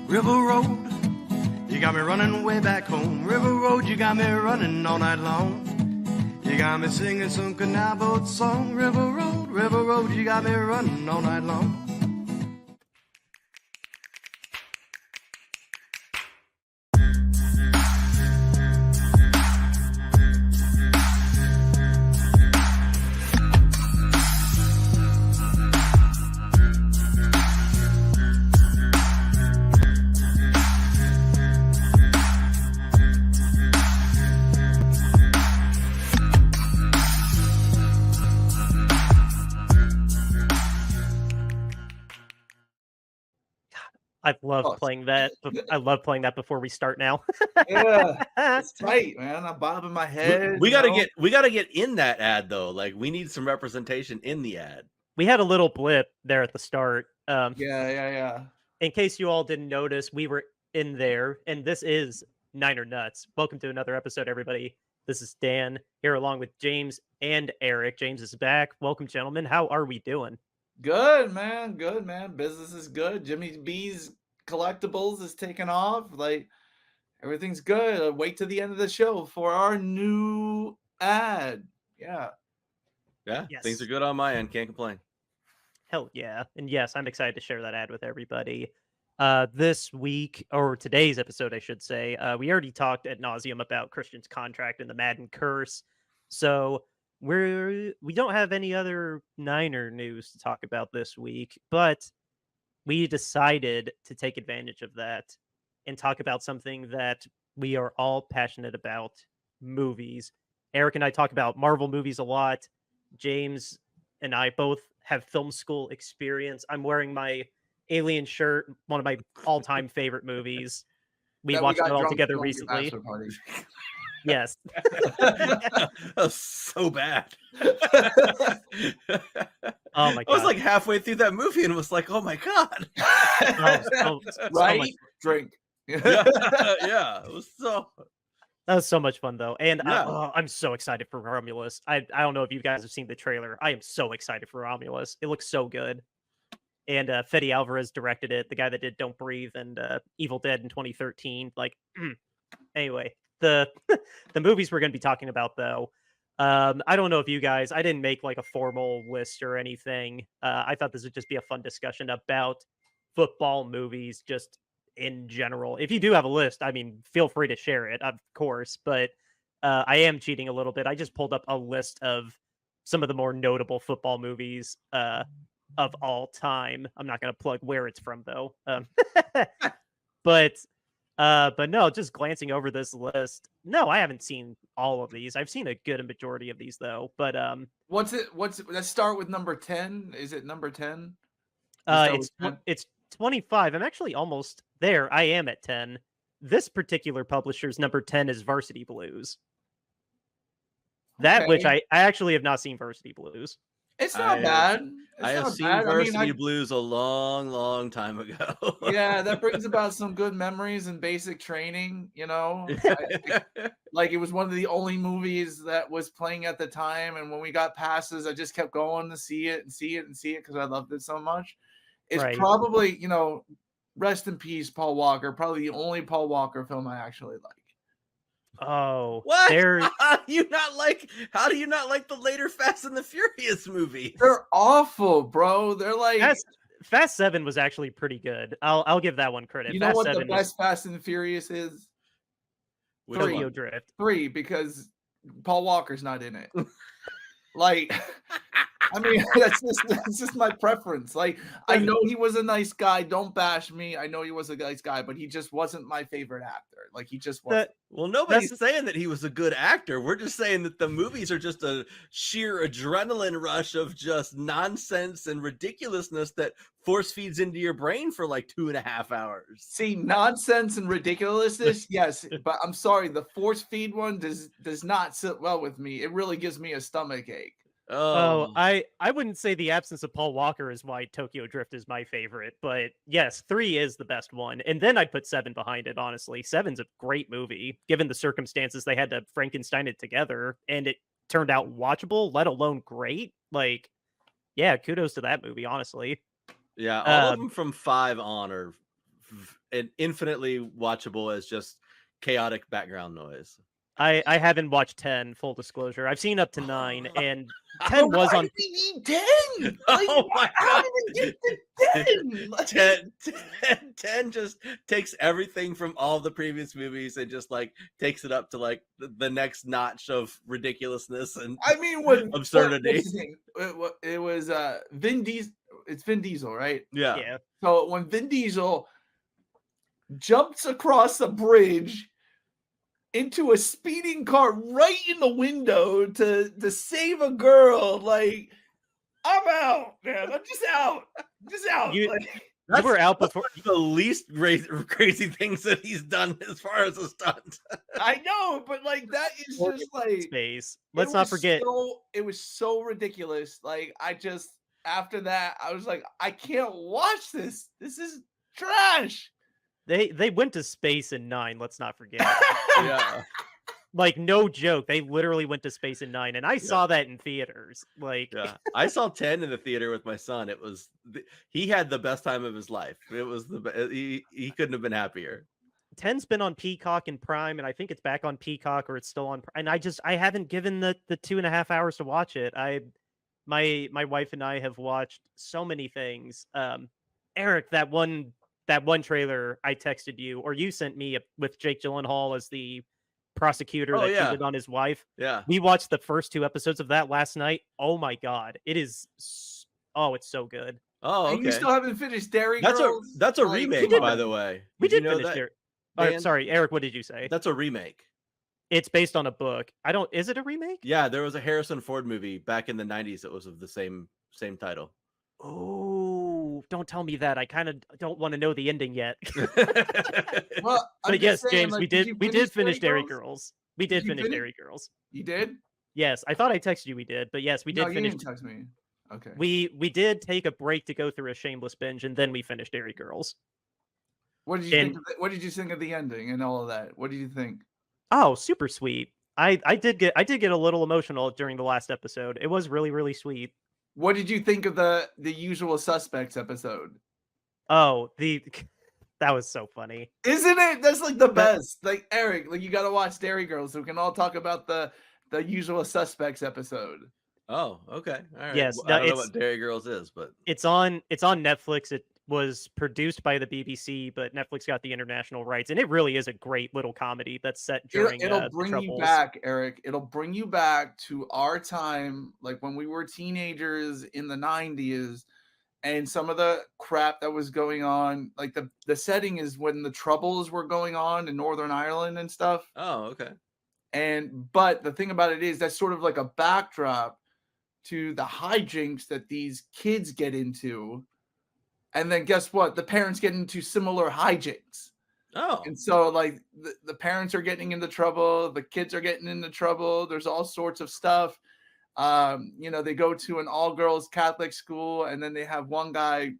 River Road, you got me running way back home. River Road, you got me running all night long. You got me singing some canal boat song. River Road, you got me running all night long. I love playing that. I love playing that before we start now. Yeah, it's tight, man. I'm bobbing my head. We gotta get in that ad though. Like we need some representation in the ad. We had a little blip there at the start. Yeah. In case you all didn't notice, we were in there, and this is Niner Nuts. Welcome to another episode, everybody. This is Dan here along with James and Eric. James is back. Welcome, gentlemen. How are we doing? Good, man. Good, man. Business is good. Jimmy B's collectibles is taking off. Like everything's good. Wait to the end of the show for our new ad. Yeah. Yeah, Yes. Things are good on my end. Can't complain. Hell yeah. And yes, I'm excited to share that ad with everybody. This week, or today's episode, I should say, we already talked ad nauseum about Christian's contract and the Madden curse. So we don't have any other Niner news to talk about this week, but we decided to take advantage of that and talk about something that we are all passionate about: movies. Eric and I talk about Marvel movies a lot. James and I both have film school experience. I'm wearing my Alien shirt, one of my all-time favorite movies. We watched it all together recently. Yes. That was so bad. Oh my god. I was like halfway through that movie and was like, oh my god. Right? Much Drink. Yeah, it was so. That was so much fun though. And Yeah. I'm so excited for Romulus. I don't know if you guys have seen the trailer. I am so excited for Romulus. It looks so good. And Fede Alvarez directed it, the guy that did Don't Breathe and Evil Dead in 2013. Like, anyway, the movies we're going to be talking about, though, I don't know if you guys, I didn't make like a formal list or anything. I thought this would just be a fun discussion about football movies just in general. If you do have a list, I mean, feel free to share it, of course. But I am cheating a little bit. I just pulled up a list of some of the more notable football movies of all time. I'm not going to plug where it's from though. But no, just glancing over this list. No, I haven't seen all of these. I've seen a good majority of these though. But Let's start with number 10. Is it number 10? It's 25. I'm actually almost there. I am at 10. This particular publisher's number 10 is Varsity Blues. That which I actually have not seen Varsity Blues. It's not bad. I have seen Varsity Blues a long time ago. Yeah, that brings about some good memories and basic training, you know. Like it was one of the only movies that was playing at the time, and when we got passes, I just kept going to see it because I loved it so much. It's probably, you know, rest in peace, Paul Walker. Probably the only Paul Walker film I actually like. Oh, what? How do you not like the later Fast and the Furious movies? They're awful, bro. They're like Fast 7 was actually pretty good. I'll give that one credit. You know what the best Fast and the Furious is? Tokyo Drift. 3, because Paul Walker's not in it. Like, I mean, that's just my preference. Like, I know he was a nice guy. Don't bash me. I know he was a nice guy, but he just wasn't my favorite actor. Like, he just wasn't. Well, nobody's saying that he was a good actor. We're just saying that the movies are just a sheer adrenaline rush of just nonsense and ridiculousness that force feeds into your brain for like 2.5 hours. See, nonsense and ridiculousness, yes, but I'm sorry, the force feed one does not sit well with me. It really gives me a stomach ache. Oh, I wouldn't say the absence of Paul Walker is why Tokyo Drift is my favorite, but yes, 3 is the best one. And then I'd put 7 behind it, honestly. 7's a great movie, given the circumstances they had to Frankenstein it together, and it turned out watchable, let alone great. Like, yeah, kudos to that movie, honestly. Yeah, all of them from 5 on are and infinitely watchable as just chaotic background noise. I haven't watched 10, full disclosure. I've seen up to 9, and But 10 was why on. did we need 10? Like, Oh my how God. did we get to 10? 10 just takes everything from all the previous movies and just like takes it up to like the next notch of ridiculousness and I mean, what absurdity. what's his name? It was Vin Diesel. It's Vin Diesel, right? Yeah. Yeah. So when Vin Diesel jumps across a bridge into a speeding car right in the window to save a girl, like, I'm out, man. I'm just out. You- Like, You were out That's before. one of the least crazy things that he's done as far as a stunt. I know, but like that is just like Space. it Let's not was forget. it was so ridiculous. Like I just after that, I was like, I can't watch this. This is trash. They went to space in 9. Let's not forget. Yeah. Like, no joke. They literally went to space in 9, and I saw that in theaters. Like, Yeah. I saw 10 in the theater with my son. It was he had the best time of his life. It was he couldn't have been happier. 10's been on Peacock and Prime, and I think it's back on Peacock or it's still on. And I haven't given the 2.5 hours to watch it. My wife and I have watched so many things. Eric, that one trailer I texted you or you sent me with Jake Gyllenhaal as the prosecutor that cheated on his wife. Yeah. We watched the first 2 episodes of that last night. Oh my god, it's so good. Oh, okay. And you still haven't finished Dairy That's Girls? a Like, remake, come by on. the way. We you did know finish that? there. Dan? Sorry, Eric, what did you say? That's a remake. It's based on a book. Is it a remake? Yeah, there was a Harrison Ford movie back in the 90s that was of the same title. Oh, don't tell me that. I kind of don't want to know the ending yet. Well, I'm But just yes, saying, James, like, we did finish Dairy Girls? Girls. We did you finish finish? Dairy Girls. You did? Yes, I thought I texted you we did, but yes, we did No, you finish. didn't text me. Okay. We did take a break to go through a shameless binge, and then we finished Dairy Girls. What did you think? What did you think of the ending and all of that? What did you think? Oh, super sweet. I did get a little emotional during the last episode. It was really, really sweet. What did you think of the Usual Suspects episode? Oh, that was so funny. Isn't it? That's like the best. Like Eric, like you got to watch Dairy Girls so we can all talk about the Usual Suspects episode. Oh, okay. All right. Yes, Well, I don't know what Dairy Girls is, but it's on Netflix. It was produced by the BBC, but Netflix got the international rights, and it really is a great little comedy that's set during. It'll bring you back, Eric. It'll bring you back to our time, like when we were teenagers in the 90s, and some of the crap that was going on. Like the setting is when the Troubles were going on in Northern Ireland and stuff. oh, okay. But the thing about it is that's sort of like a backdrop to the hijinks that these kids get into. And then guess what? The parents get into similar hijinks. Oh. And so like the parents are getting into trouble, the kids are getting into trouble. There's all sorts of stuff. They go to an all-girls Catholic school, and then they have one guy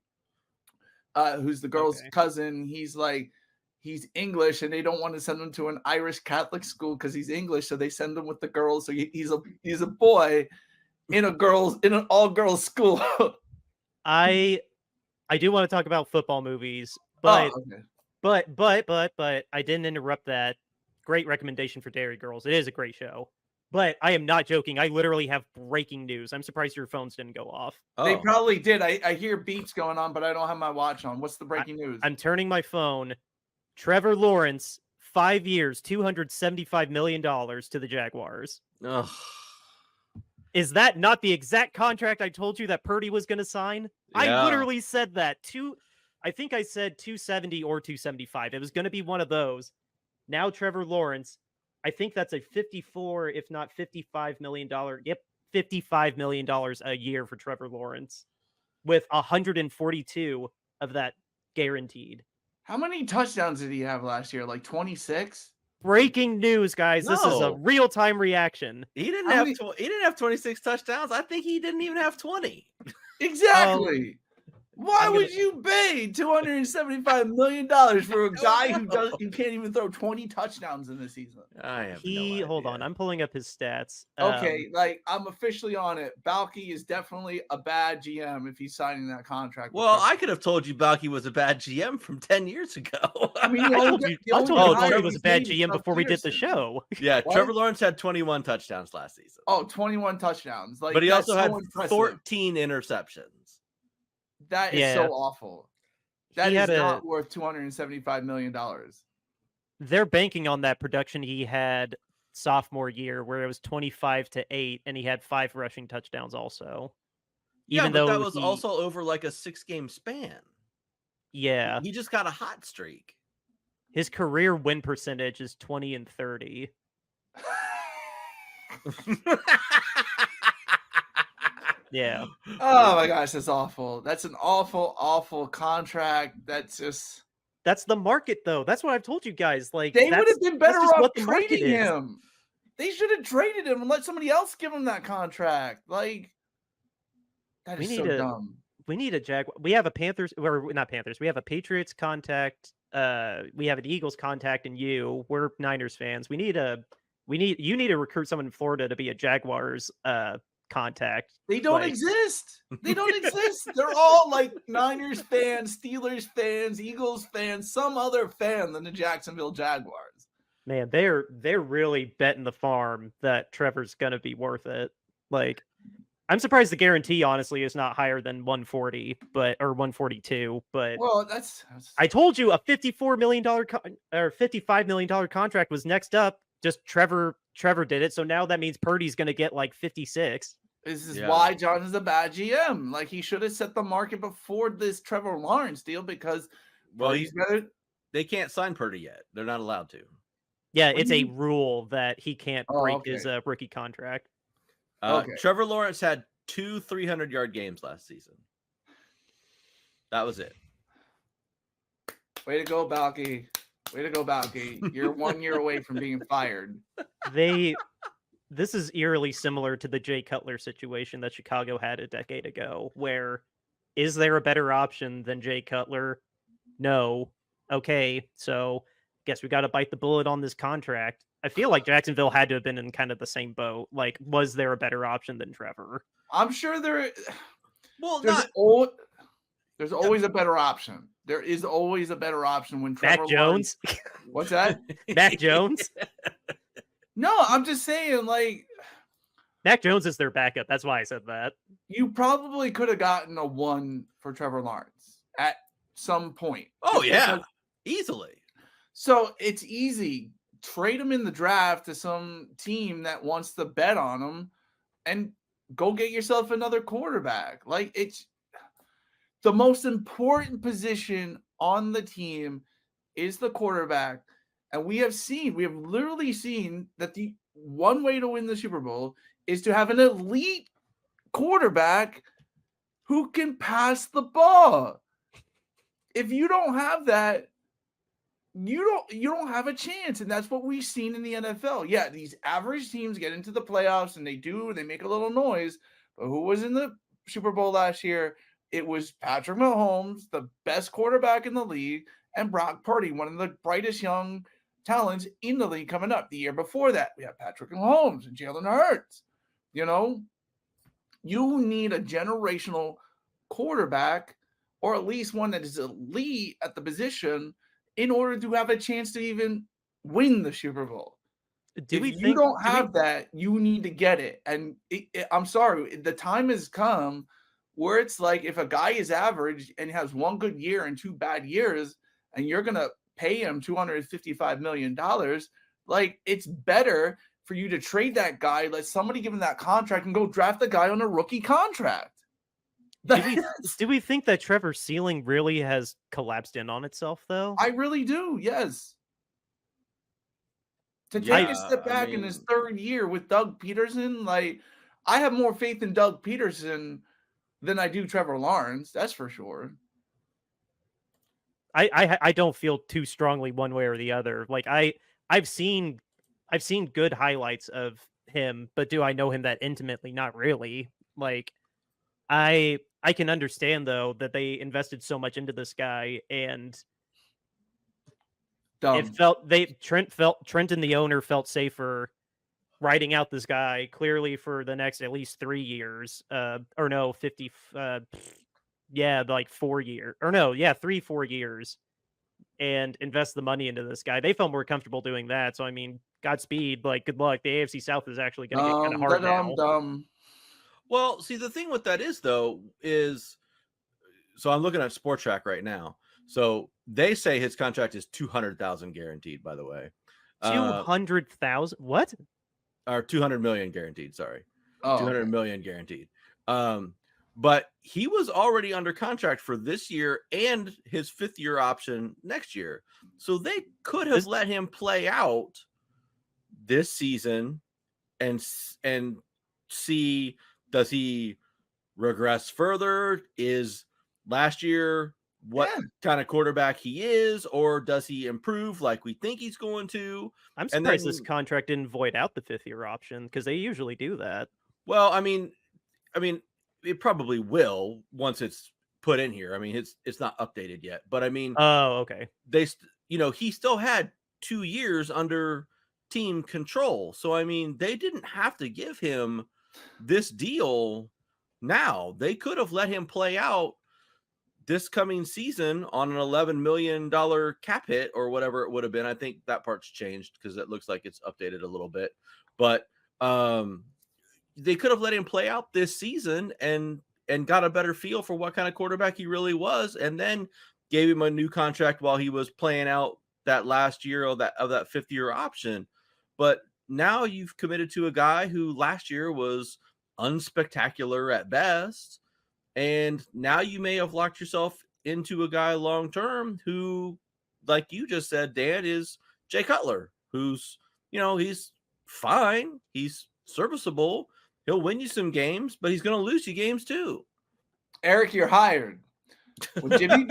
who's the girl's cousin. He's English, and they don't want to send him to an Irish Catholic school because he's English, so they send him with the girls. So he's a boy in an all-girls school. I do want to talk about football movies, but I didn't interrupt that. Great recommendation for Dairy Girls. It is a great show. But I am not joking. I literally have breaking news. I'm surprised your phones didn't go off. Oh. They probably did. I hear beeps going on, but I don't have my watch on. What's the breaking news? I'm turning my phone. Trevor Lawrence, 5 years, $275 million to the Jaguars. Ugh. Is that not the exact contract I told you that Purdy was going to sign? Yeah. I literally said that. I think I said 270 or 275. It was going to be one of those. Now Trevor Lawrence, I think that's a 54, if not $55 million. Yep, $55 million a year for Trevor Lawrence, with 142 of that guaranteed. How many touchdowns did he have last year? Like 26? Breaking news, guys. This is a No. real-time reaction. He didn't have 26 touchdowns. I think he didn't even have 20. Exactly. Why would you pay $275 million for a guy who can't even throw 20 touchdowns in the season? I have no idea. Hold on, I'm pulling up his stats. Okay, like I'm officially on it. Balky is definitely a bad GM if he's signing that contract. Well, I could have told you Balky was a bad GM from 10 years ago. I mean, I told you he was a bad GM before we did the show. Yeah, Trevor Lawrence had 21 touchdowns last season. Oh, 21 touchdowns. Like, but he also had impressive. 14 interceptions. That is so awful. That is not worth $275 million. They're banking on that production he had sophomore year, where it was 25-8, and he had 5 rushing touchdowns also. Even though that was also over like a 6-game span. Yeah. He just got a hot streak. His career win percentage is 20-30. Yeah. Oh my gosh, that's awful. That's an awful, awful contract. That's the market, though. That's what I've told you guys. Like, they would have been better off trading him. They should have traded him and let somebody else give him that contract. Like, that is so dumb. We need a Jaguar. We have a Panthers, or not Panthers. We have a Patriots contact. We have an Eagles contact, and you. We're Niners fans. You need to recruit someone in Florida to be a Jaguars contact. They don't exist. They don't exist. They're all like Niners fans, Steelers fans, Eagles fans, some other fan than the Jacksonville Jaguars. Man, they're really betting the farm that Trevor's gonna be worth it. Like, I'm surprised the guarantee honestly is not higher than 140, or 142. But well, that's I told you a $54 million or $55 million contract was next up. Just Trevor did it, so now that means Purdy's gonna get like 56. This is why John is a bad GM. Like, he should have set the market before this Trevor Lawrence deal, because they can't sign Purdy yet. They're not allowed to. Yeah, it's a rule that he can't break his rookie contract. Trevor Lawrence had 2 300-yard games last season. That was it. Way to go, Balky. Way to go, Balky. You're 1 year away from being fired. This is eerily similar to the Jay Cutler situation that Chicago had a decade ago, where is there a better option than Jay Cutler? No. Okay, so guess we got to bite the bullet on this contract. I feel like Jacksonville had to have been in kind of the same boat. Like, was there a better option than Trevor? I'm sure there. Well, there's always a better option. There is always a better option when Trevor Mac Jones. What's that? Mac Jones. No, I'm just saying, like, Mac Jones is their backup. That's why I said that. You probably could have gotten a 1 for Trevor Lawrence at some point. Oh yeah, easily. So it's easy. Trade him in the draft to some team that wants to bet on him and go get yourself another quarterback. Like, it's the most important position on the team is the quarterback. And we have literally seen that the one way to win the Super Bowl is to have an elite quarterback who can pass the ball. If you don't have that, you don't have a chance. And that's what we've seen in the NFL. Yeah, these average teams get into the playoffs and they make a little noise. But who was in the Super Bowl last year? It was Patrick Mahomes, the best quarterback in the league, and Brock Purdy, one of the brightest young talents in the league coming up. The year before that, we have Patrick Mahomes and Jalen Hurts. You know, you need a generational quarterback, or at least one that is elite at the position, in order to have a chance to even win the Super Bowl. If you don't have that, you need to get it. And I'm sorry, the time has come where it's like, if a guy is average and has 1 good year and 2 bad years, and you're going to pay him $255 million, like, it's better for you to trade that guy, let somebody give him that contract, and go draft the guy on a rookie contract. Do we think that Trevor's ceiling really has collapsed in on itself, though? I really do, yes. To take a step back in his 3rd year with Doug Peterson, like, I have more faith in Doug Peterson than I do Trevor Lawrence. That's for sure. I don't feel too strongly one way or the other. Like, I've seen good highlights of him, but do I know him that intimately? Not really. Like, I can understand though that they invested so much into this guy, and Dumb. Trent and the owner felt safer writing out this guy clearly for the next at least 3 years. Or no, 50 yeah, like 4 years. Or no, yeah, 4 years, and invest the money into this guy. They felt more comfortable doing that. So I mean, Godspeed, like good luck. The AFC South is actually going to get kind of hard now. Dumb. Well, see, the thing with that is though is, so I'm looking at Sport Track right now. So they say his contract is 200,000 guaranteed. By the way, 200,000. What? Or 200 million guaranteed. Sorry, Oh, 200 okay. million guaranteed. But he was already under contract for this year and his 5th year option next year. So they could have let him play out this season and see, does he regress further? Is last year what kind of quarterback he is, or does he improve like we think he's going to? I'm surprised this contract didn't void out the 5th year option, because they usually do that. Well, I mean, it probably will once it's put in here. I mean, it's not updated yet, but I mean, oh, okay. He still had 2 years under team control. So I mean, they didn't have to give him this deal now. They could have let him play out this coming season on an $11 million cap hit or whatever it would have been. I think that part's changed because it looks like it's updated a little bit, but they could have let him play out this season and got a better feel for what kind of quarterback he really was, and then gave him a new contract while he was playing out that last year of that 5th year option. But now you've committed to a guy who last year was unspectacular at best, and now you may have locked yourself into a guy long term who, like you just said, Dan, is Jay Cutler, who's, he's fine, he's serviceable, he'll win you some games, but he's going to lose you games too. Eric, you're hired. When Jimmy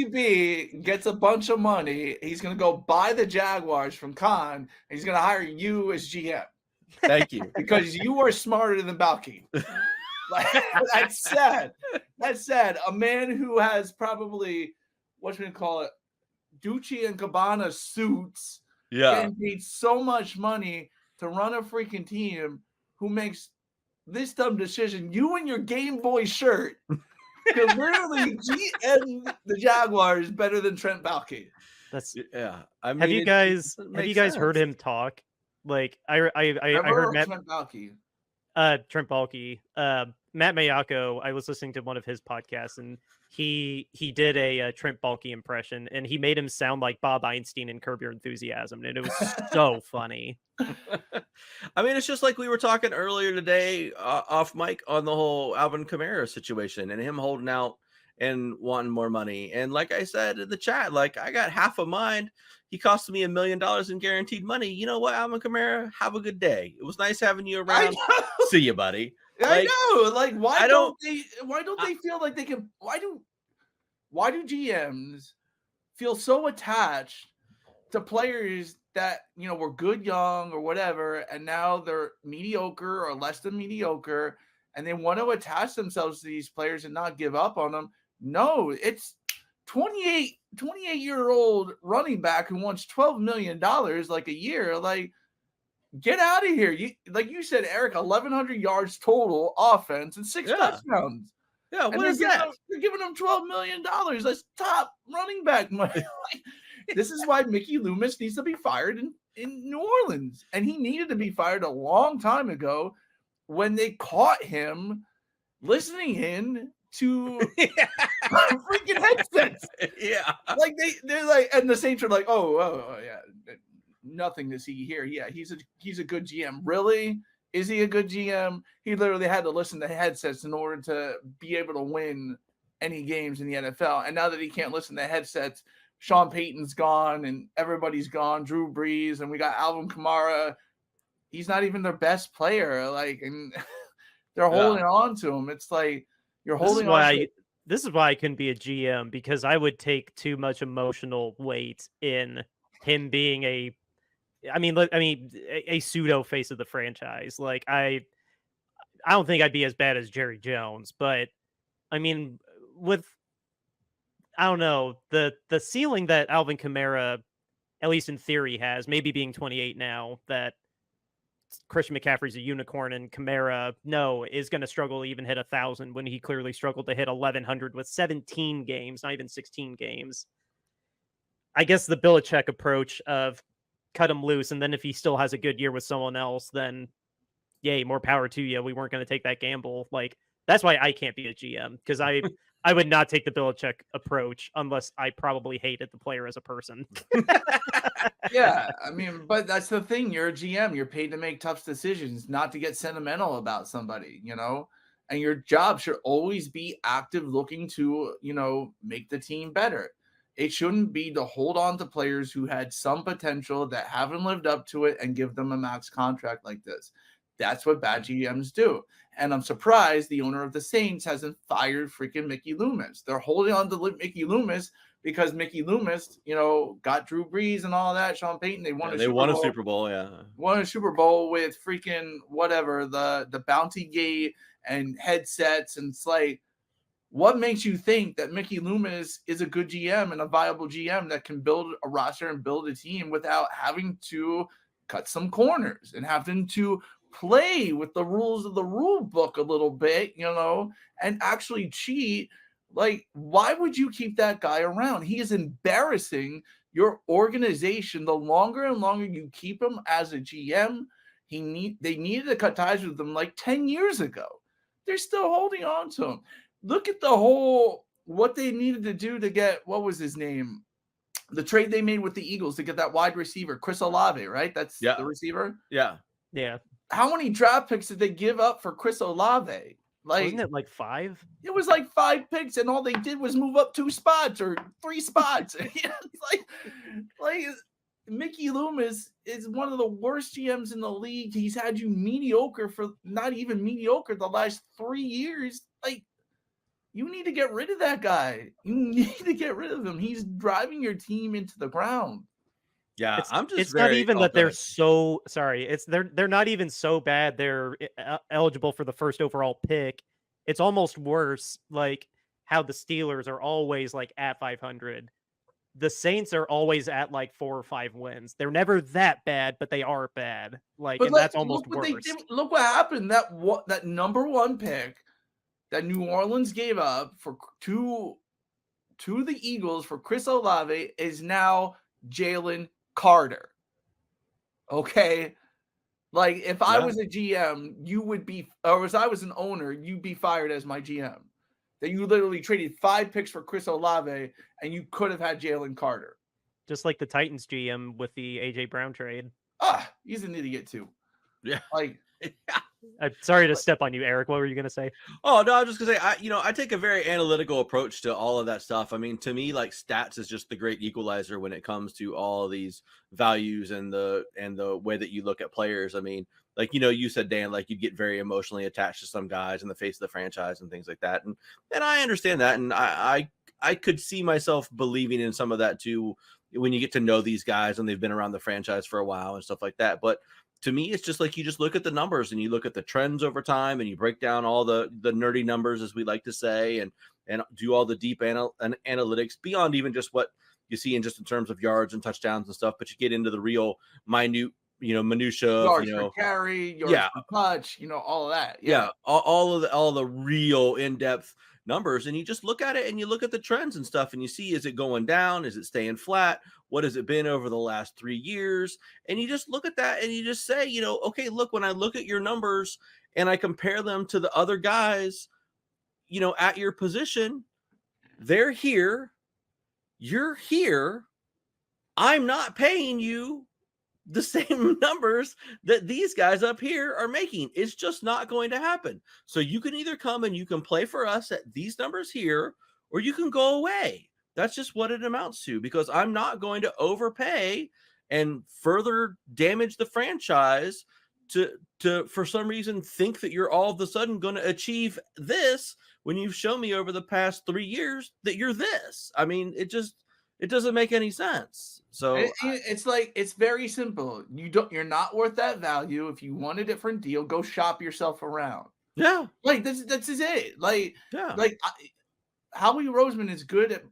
B gets a bunch of money, he's going to go buy the Jaguars from Khan, and he's going to hire you as GM. Thank you. Because you are smarter than Balky. That's sad. That's sad. A man who has probably, what should we call it, Gucci and Gabbana suits, getting paid so much money to run a freaking team, who makes this dumb decision. You and your Game Boy shirt can literally GM the Jaguars better than Trent Baalke. That's I mean, have you guys heard him talk? Like I heard Trent Baalke. Trent Baalke. Matt Mayako, I was listening to one of his podcasts, and he did a Trent Baalke impression, and he made him sound like Bob Einstein in Curb Your Enthusiasm, and it was so funny. I mean, it's just like we were talking earlier today off mic on the whole Alvin Kamara situation and him holding out and wanting more money. And like I said in the chat, like, I got half of mine. He costed me $1 million in guaranteed money. You know what, Alvin Kamara? Have a good day. It was nice having you around. See you, buddy. I know. Like, why don't they feel like they can? Why do GMs feel so attached to players that, were good young or whatever, and now they're mediocre or less than mediocre, and they want to attach themselves to these players and not give up on them? No, it's 28-year-old running back who wants $12 million like a year. Like, get out of here. Like you said, Eric, 1,100 yards total offense and 6 touchdowns. Yeah, what is that? They're giving him $12 million. That's top running back money. This is why Mickey Loomis needs to be fired in New Orleans. And he needed to be fired a long time ago when they caught him listening in to freaking headsets. Yeah. Like they're like, and the Saints are like, oh yeah, nothing to see here. Yeah, he's a good GM. Really? Is he a good GM? He literally had to listen to headsets in order to be able to win any games in the NFL. And now that he can't listen to headsets, Sean Payton's gone and everybody's gone. Drew Brees, and we got Alvin Kamara. He's not even their best player. Like, and they're holding on to him. It's like you're holding on. This is why I couldn't be a GM, because I would take too much emotional weight in him being a pseudo face of the franchise. Like, I don't think I'd be as bad as Jerry Jones, but I mean, I don't know, the ceiling that Alvin Kamara, at least in theory, has, maybe being 28 now, that Christian McCaffrey's a unicorn and Kamara, is going to struggle to even hit 1,000 when he clearly struggled to hit 1,100 with 17 games, not even 16 games. I guess the Belichick approach of cut him loose, and then if he still has a good year with someone else, then yay, more power to you. We weren't going to take that gamble. Like, that's why I can't be a GM, because I would not take the Belichick approach unless I probably hated the player as a person. Yeah, I mean, but that's the thing. You're a GM. You're paid to make tough decisions, not to get sentimental about somebody, and your job should always be active, looking to, make the team better. It shouldn't be to hold on to players who had some potential that haven't lived up to it and give them a max contract like this. That's what bad GMs do. And I'm surprised the owner of the Saints hasn't fired freaking Mickey Loomis. They're holding on to Mickey Loomis because Mickey Loomis, got Drew Brees and all that, Sean Payton. They won a Super Bowl, yeah. Won a Super Bowl with freaking whatever, the Bounty Gate and headsets. And it's like, what makes you think that Mickey Loomis is a good GM and a viable GM that can build a roster and build a team without having to cut some corners and having to play with the rules of the rule book a little bit, and actually cheat? Like, why would you keep that guy around? He is embarrassing your organization. The longer and longer you keep him as a GM, they needed to cut ties with him like 10 years ago. They're still holding on to him. Look at what they needed to do to get, what was his name? The trade they made with the Eagles to get that wide receiver, Chris Olave, right? That's the receiver? Yeah. Yeah. How many draft picks did they give up for Chris Olave? Wasn't it like 5? It was like 5 picks, and all they did was move up 2 spots or 3 spots. It's like Mickey Loomis is one of the worst GMs in the league. He's had you mediocre for not even mediocre the last 3 years. Like, you need to get rid of that guy. You need to get rid of him. He's driving your team into the ground. Yeah, it's not even that they're so sorry. They're not even so bad they're eligible for the first overall pick. It's almost worse, like how the Steelers are always like at 500. The Saints are always at like 4 or 5 wins. They're never that bad, but they are bad. That's almost worse. Look what happened. That number 1 pick that New Orleans gave up to the Eagles for Chris Olave is now Jalen Carter. Okay. Like, if I was a GM, you would be, or as I was an owner, you'd be fired as my GM. That you literally traded 5 picks for Chris Olave and you could have had Jalen Carter. Just like the Titans GM with the AJ Brown trade. He's an idiot too. Yeah. Like, I'm sorry to step on you, Eric. What were you going to say? Oh, no, I was just going to say, I take a very analytical approach to all of that stuff. I mean, to me, like, stats is just the great equalizer when it comes to all of these values and the way that you look at players. I mean, like, you said, Dan, like, you'd get very emotionally attached to some guys in the face of the franchise and things like that. And I understand that. And I could see myself believing in some of that too, when you get to know these guys and they've been around the franchise for a while and stuff like that. But to me, it's just like, you just look at the numbers and you look at the trends over time and you break down all the nerdy numbers, as we like to say, and do all the deep analytics beyond even just what you see in terms of yards and touchdowns and stuff. But you get into the real minute, minutia, yards per carry, yards per touch, all of that. Yeah. All the real in-depth numbers, and you just look at it and you look at the trends and stuff and you see, is it going down? Is it staying flat? What has it been over the last 3 years? And you just look at that and you just say, okay, look, when I look at your numbers and I compare them to the other guys, at your position, they're here, you're here, I'm not paying you the same numbers that these guys up here are making. It's just not going to happen. So you can either come and you can play for us at these numbers here, or you can go away. That's just what it amounts to, because I'm not going to overpay and further damage the franchise to for some reason think that you're all of a sudden going to achieve this when you've shown me over the past 3 years that you're this. I mean, it doesn't make any sense. So it's like, it's very simple. You're not worth that value. If you want a different deal, go shop yourself around. Yeah. Like that's it. Like Yeah. Howie Roseman is good at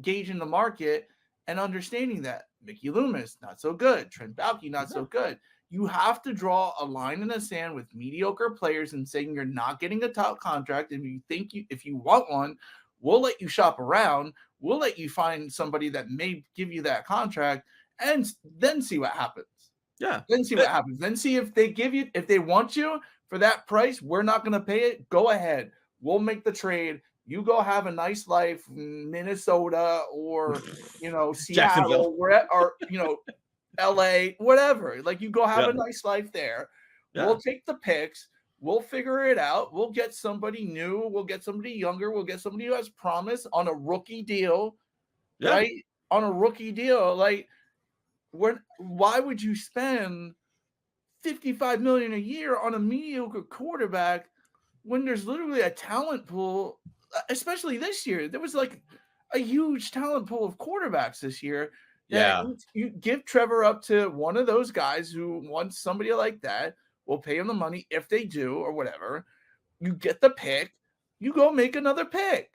gauging the market and understanding that. Mickey Loomis, not so good. Trent Baalke, not so good. You have to draw a line in the sand with mediocre players and saying you're not getting a top contract. And if you want one, we'll let you shop around. We'll let you find somebody that may give you that contract, and then see what happens. Yeah. Then see what happens. Then see if they want you for that price. We're not going to pay it. Go ahead. We'll make the trade. You go have a nice life in Minnesota or, Seattle, or LA, whatever. Like, you go have a nice life there. Yeah. We'll take the picks. We'll figure it out. We'll get somebody new. We'll get somebody younger. We'll get somebody who has promise on a rookie deal, right? On a rookie deal. Like, why would you spend $55 million a year on a mediocre quarterback when there's literally a talent pool? Especially this year, there was like a huge talent pool of quarterbacks this year. You give Trevor up to one of those guys who wants somebody like that. We'll pay him the money if they do or whatever. You get the pick. You go make another pick.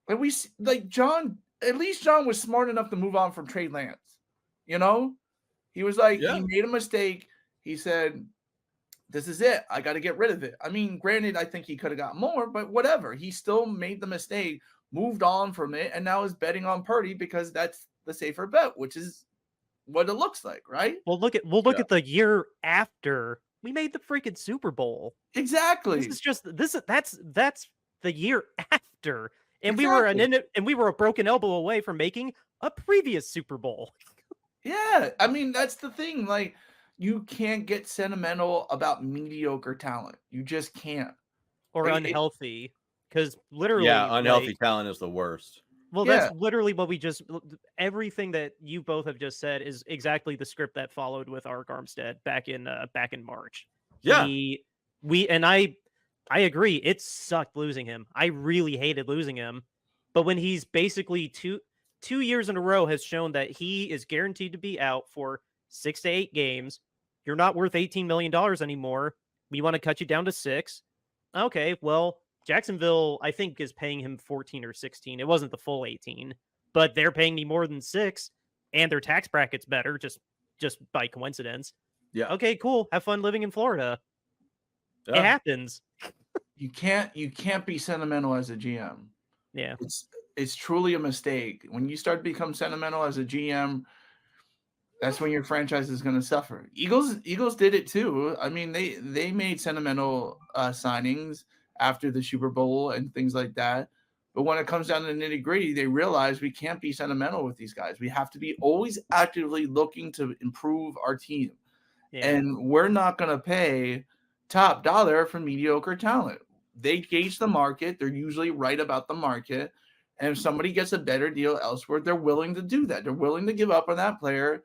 And we like John. At least John was smart enough to move on from Trey Lance. He was like, he made a mistake. He said, this is it. I got to get rid of it. I mean, granted, I think he could have got more, but whatever. He still made the mistake, moved on from it, and now is betting on Purdy because that's the safer bet, which is what it looks like, right? We'll look at the year after we made the freaking Super Bowl. Exactly. That's the year after. And we were a broken elbow away from making a previous Super Bowl. Yeah, I mean, that's the thing. Like, you can't get sentimental about mediocre talent. You just can't. Or unhealthy. Because literally... Yeah, unhealthy talent is the worst. Well, that's literally what everything that you both have just said is exactly the script that followed with Arik Armstead back in March. Yeah. I agree. It sucked losing him. I really hated losing him. But when he's basically two years in a row has shown that he is guaranteed to be out for 6 to 8 games. You're not worth $18 million anymore. We want to cut you down to 6. Okay, well, Jacksonville, I think, is paying him 14 or 16. It wasn't the full 18, but they're paying me more than 6, and their tax bracket's better, just by coincidence. Yeah. Okay, cool. Have fun living in Florida. Yeah. It happens. You can't be sentimental as a GM. Yeah. It's truly a mistake. When you start to become sentimental as a GM, that's when your franchise is going to suffer. Eagles did it too. I mean, they made sentimental signings after the Super Bowl and things like that. But when it comes down to the nitty-gritty, they realize we can't be sentimental with these guys. We have to be always actively looking to improve our team. Yeah. And we're not going to pay top dollar for mediocre talent. They gauge the market. They're usually right about the market. And if somebody gets a better deal elsewhere, they're willing to do that. They're willing to give up on that player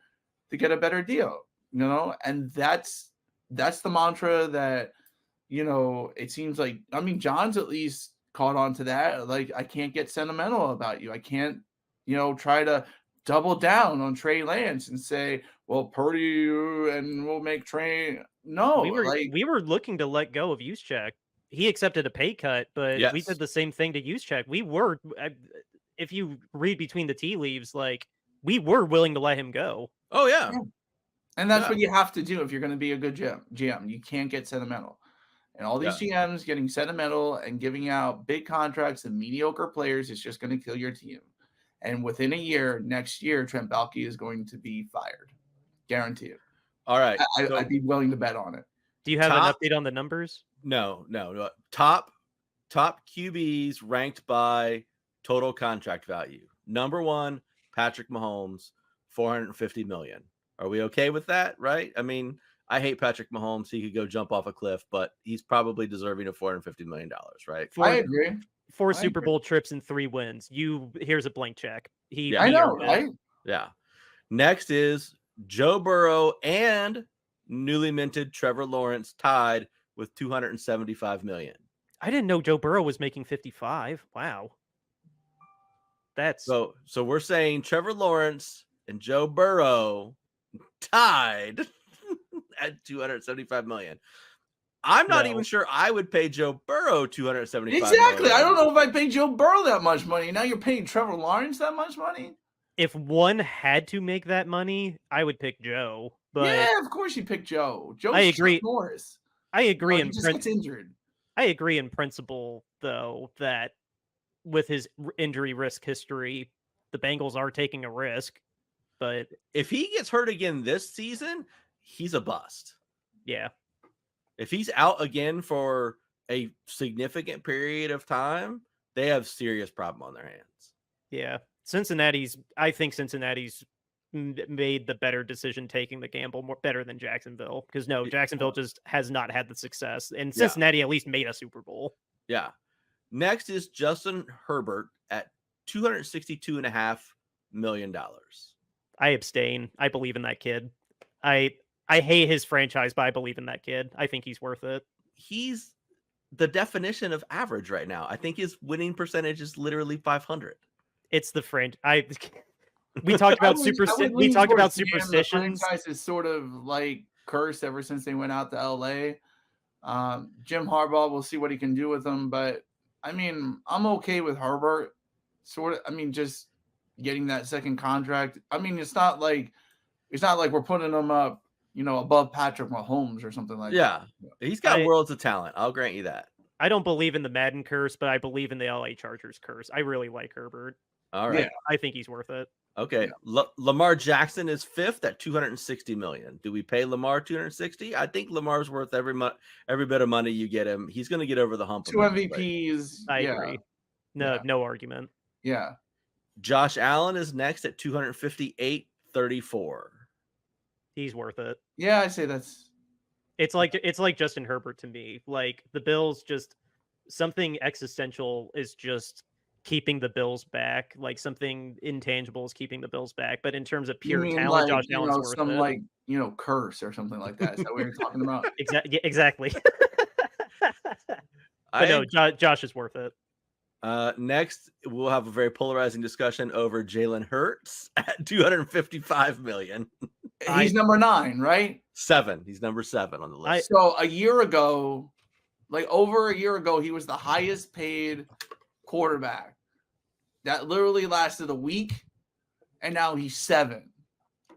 to get a better deal, and that's the mantra that, it seems like, I mean, John's at least caught on to that. Like, I can't get sentimental about you. I can't, try to double down on Trey Lance and say, well, Purdy and we'll make Trey. No, we were looking to let go of Juszczyk. He accepted a pay cut, but we did the same thing to Juszczyk. We were, if you read between the tea leaves, like, we were willing to let him go. Oh, yeah. And that's what you have to do if you're going to be a good GM. You can't get sentimental. And all these GMs getting sentimental and giving out big contracts and mediocre players is just going to kill your team. And within a year, next year, Trent Baalke is going to be fired. Guaranteed. All right. I'd be willing to bet on it. Do you have an update on the numbers? No. Top QBs ranked by total contract value. Number 1, Patrick Mahomes, $450 million. Are we okay with that? Right? I mean, I hate Patrick Mahomes. He could go jump off a cliff, but he's probably deserving of $450 million, right? I agree. 4 Super Bowl trips and 3 wins. Here's a blank check. I know, right? Yeah. Next is Joe Burrow and newly minted Trevor Lawrence tied with $275 million. I didn't know Joe Burrow was making 55. Wow. That's so we're saying Trevor Lawrence and Joe Burrow tied at $275 million. I'm not No. even sure I would pay Joe Burrow $275 Exactly. million. I don't know if I pay Joe Burrow that much money. Now you're paying Trevor Lawrence that much money? If one had to make that money, I would pick Joe. But Yeah, of course you pick Joe. Joe's I Chuck agree. Norris. I agree He in just gets injured. I agree in principle, though, that with his injury risk history, the Bengals are taking a risk. But if he gets hurt again this season, he's a bust. Yeah. If he's out again for a significant period of time, they have serious problem on their hands. Yeah. I think Cincinnati's made the better decision taking the gamble better than Jacksonville, because Jacksonville just has not had the success, and Cincinnati at least made a Super Bowl. Yeah. Next is Justin Herbert at $262.5 million. I abstain. I believe in that kid. I hate his franchise, but I believe in that kid. I think he's worth it. He's the definition of average right now. I think his winning percentage is literally 500. It's the we talked about superstitions. The franchise is sort of like cursed ever since they went out to LA. Jim Harbaugh, we'll see what he can do with them, but I mean, I'm okay with Herbert. Just getting that second contract. I mean, it's not like we're putting him up, above Patrick Mahomes or something like that. He's got worlds of talent. I'll grant you that. I don't believe in the Madden curse, but I believe in the LA Chargers curse. I really like Herbert. All right. Yeah, I think he's worth it. Okay. Yeah. Lamar Jackson is fifth at $260 million. Do we pay Lamar $260? I think Lamar's worth every bit of money you get him. He's going to get over the hump. 2 MVPs. I agree. No argument. Yeah. Josh Allen is next at $258.34. He's worth it. Yeah, I say it's like Justin Herbert to me. Like the Bills, just something existential is just keeping the Bills back. Like something intangible is keeping the Bills back. But in terms of pure talent, Josh Allen's worth it. Curse or something like that. Is that what you're talking about? Exactly. No, Josh is worth it. Next, we'll have a very polarizing discussion over Jalen Hurts at $255 million. He's number 9, right? 7. He's number 7 on the list. So over a year ago, he was the highest paid quarterback. That literally lasted a week, and now he's 7,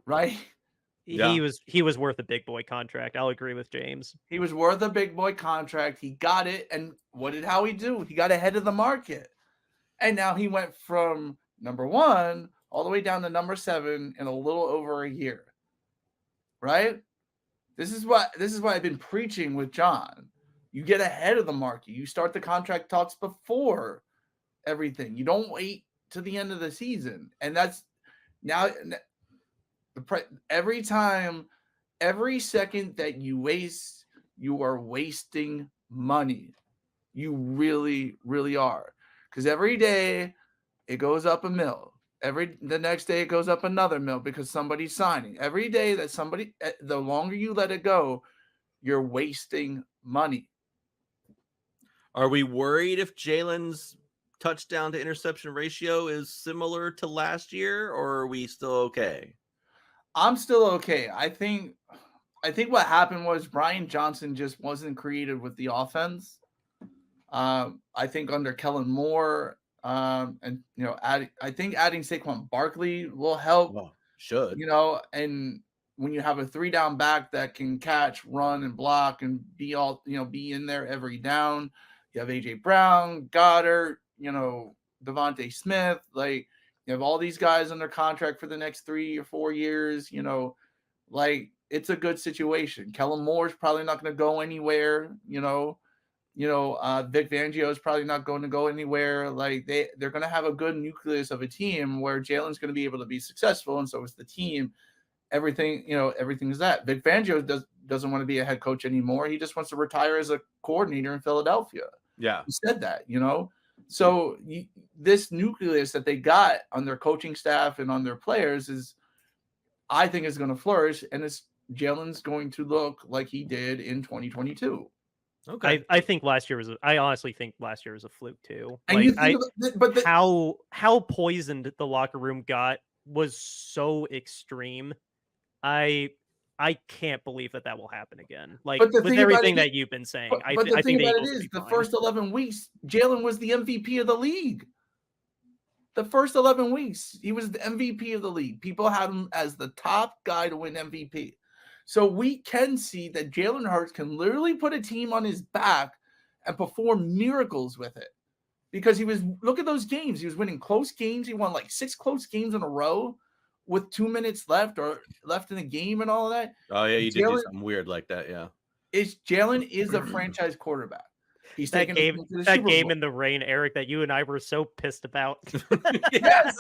right? Yeah. He was worth a big boy contract. I'll agree with James. He was worth a big boy contract. He got it, and what did Howie do? He got ahead of the market, and now he went from number 1 all the way down to number 7 in a little over a year. Right? This is what I've been preaching with John. You get ahead of the market. You start the contract talks before everything. You don't wait to the end of the season, and that's now. Every second that you waste, you are wasting money. You really, really are. Because every day it goes up a mil. The next day it goes up another mil because somebody's signing. Every day that the longer you let it go, you're wasting money. Are we worried if Jalen's touchdown to interception ratio is similar to last year, or are we still okay? I'm still okay. I think what happened was Brian Johnson just wasn't creative with the offense. I think under Kellen Moore, I think adding Saquon Barkley will help. Well, should. And when you have a 3-down back that can catch, run, and block and be in there every down, you have AJ Brown, Goddard, Devontae Smith, like. You have all these guys under contract for the next 3 or 4 years, it's a good situation. Kellen Moore's probably not going to go anywhere, Vic Fangio is probably not going to go anywhere. Like they're going to have a good nucleus of a team where Jalen's going to be able to be successful. And so is the team. Everything is that. Vic Fangio doesn't want to be a head coach anymore. He just wants to retire as a coordinator in Philadelphia. Yeah. He said that, So this nucleus that they got on their coaching staff and on their players I think is going to flourish, and Jalen's going to look like he did in 2022. Okay. I honestly think last year was a fluke too. And how poisoned the locker room got was so extreme. I I can't believe that will happen again. Like, But the with thing about everything it that you've been saying, But, I but the think thing the about it Eagles will is, be the fine. first 11 weeks, Jalen was the MVP of the league. The first 11 weeks, he was the MVP of the league. People had him as the top guy to win MVP. So we can see that Jalen Hurts can literally put a team on his back and perform miracles with it. Because look at those games. He was winning close games. He won like 6 close games in a row with 2 minutes left in the game and all of that. Oh yeah, you did do something weird like that. Yeah. Jalen is a franchise quarterback. He's taking game, to the that Super game Bowl. in the rain, Eric, that you and I were so pissed about. Yes.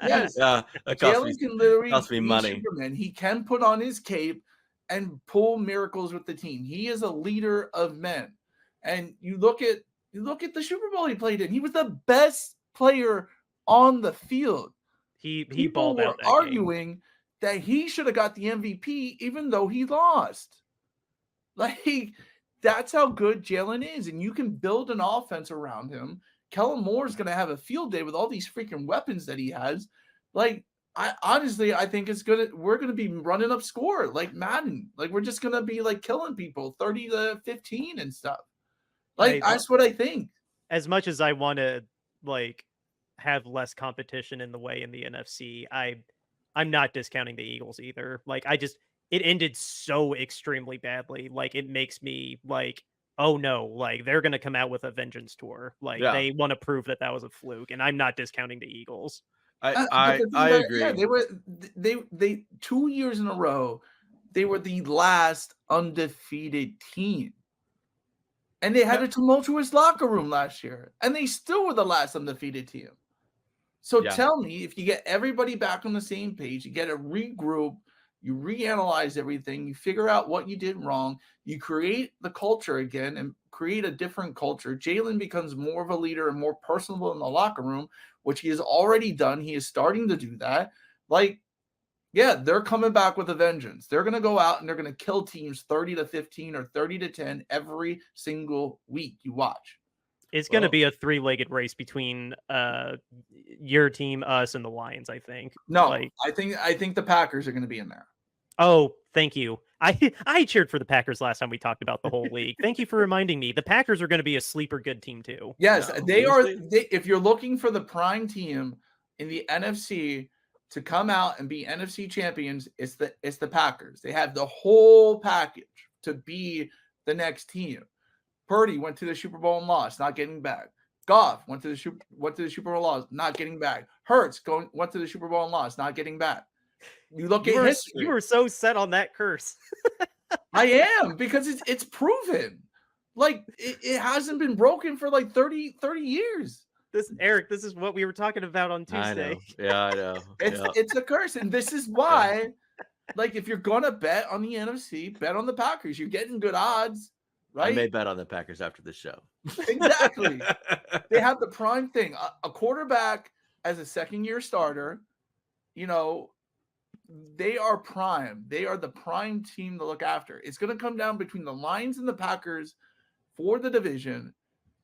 Yes. Yeah, that Jalen can literally cost me be money. Superman. He can put on his cape and pull miracles with the team. He is a leader of men. And you look at the Super Bowl he played in. He was the best player on the field. He People balled were out that arguing that he should have got the MVP even though he lost. Like, that's how good Jalen is. And you can build an offense around him. Kellen Moore is going to have a field day with all these freaking weapons that he has. Like, I think we're going to be running up score like Madden. Like, we're just going to be like killing people 30-15 and stuff. Like, that's what I think. As much as I want to like have less competition in the NFC, I'm not discounting the Eagles either. Like, it ended so extremely badly. Like, it makes me like, oh no, like they're going to come out with a vengeance tour. Like, they want to prove that was a fluke, and I'm not discounting the Eagles. I agree. Yeah, they 2 years in a row, they were the last undefeated team. And they had a tumultuous locker room last year, and they still were the last undefeated team. So tell me, if you get everybody back on the same page, you get a regroup, you reanalyze everything, you figure out what you did wrong, you create the culture again and create a different culture. Jalen becomes more of a leader and more personable in the locker room, which he has already done. He is starting to do that. Like, yeah, they're coming back with a vengeance. They're going to go out and they're going to kill teams 30-15 or 30-10 every single week you watch. It's going to be a 3-legged race between your team, us, and the Lions, I think. No, I think the Packers are going to be in there. Oh, thank you. I cheered for the Packers last time we talked about the whole league. Thank you for reminding me. The Packers are going to be a sleeper good team too. Yes, they are. If you're looking for the prime team in the NFC to come out and be NFC champions, it's the Packers. They have the whole package to be the next team. Purdy went to the Super Bowl and lost, not getting back. Goff went to the Super Bowl, lost, not getting back. Hurts went to the Super Bowl and lost, not getting back. You look at history. You were so set on that curse. I am, because it's proven. Like, it hasn't been broken for like 30 years. Eric, this is what we were talking about on Tuesday. I know. It's a curse. And this is why, like, if you're going to bet on the NFC, bet on the Packers. You're getting good odds, right? I may bet on the Packers after the show. Exactly. They have the prime thing. A quarterback as a second-year starter, you know, they are prime. They are the prime team to look after. It's going to come down between the Lions and the Packers for the division.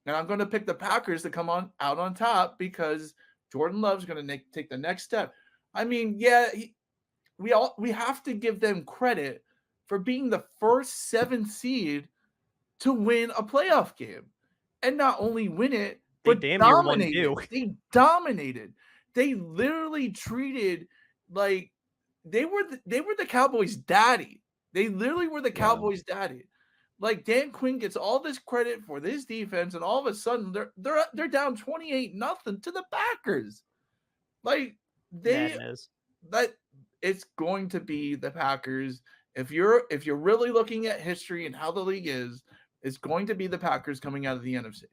And I'm going to pick the Packers to come out on top because Jordan Love's going to take the next step. I mean, yeah, we have to give them credit for being the first 7th seed to win a playoff game. And not only win it, but dominated. They dominated. They literally treated like they were the Cowboys' daddy. They literally were the Cowboys' daddy. Like, Dan Quinn gets all this credit for this defense, and all of a sudden they're down 28-0 to the Packers. Like, it's going to be the Packers. If you're really looking at history and how the league is, it's going to be the Packers coming out of the NFC.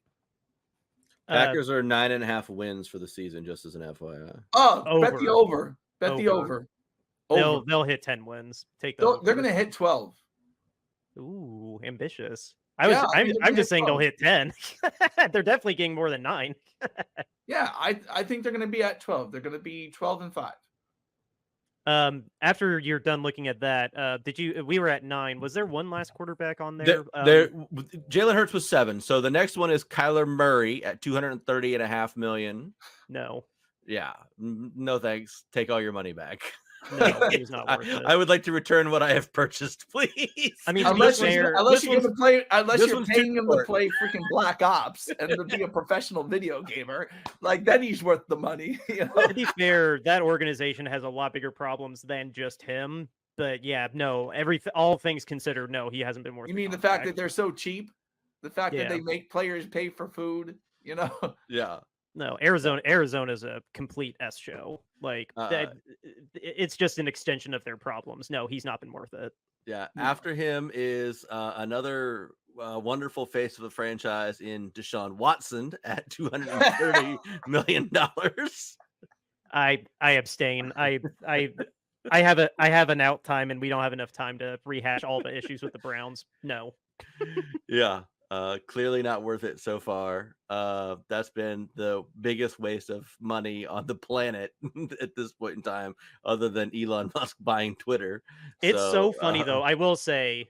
Packers are 9.5 wins for the season, just as an FYI. Oh, bet the over. Bet the over. They'll hit 10 wins. Take the They're going to hit 12. Ooh, ambitious. I'm just saying 12. They'll hit 10. They're definitely getting more than 9. Yeah, I think they're going to be at 12. They're going to be 12-5. After you're done looking at that, we were at 9. Was there one last quarterback on there? Jalen Hurts was 7. So the next one is Kyler Murray at $230.5 million. No. Yeah. No, thanks. Take all your money back. No, he was not worth it. I would like to return what I have purchased, please. I mean, to be Unless fair, you're gonna play, unless this you're one's paying too him to short. play freaking Black Ops and to be a professional video gamer, like then he's worth the money. You know? to be fair, that organization has a lot bigger problems than just him. But yeah, no, all things considered, no, he hasn't been worth. You the mean the fact that contract. they're so cheap, the fact that Yeah. they make players pay for food, you know? Yeah. No, Arizona's a complete S show. Like that, it's just an extension of their problems. No, he's not been worth it. Yeah. After him is another wonderful face of the franchise in Deshaun Watson at $230 million. I abstain. I have an out time, and we don't have enough time to rehash all the issues with the Browns. No. Yeah. Clearly not worth it so far. That's been the biggest waste of money on the planet at this point in time, other than Elon Musk buying Twitter. It's so funny though. I will say,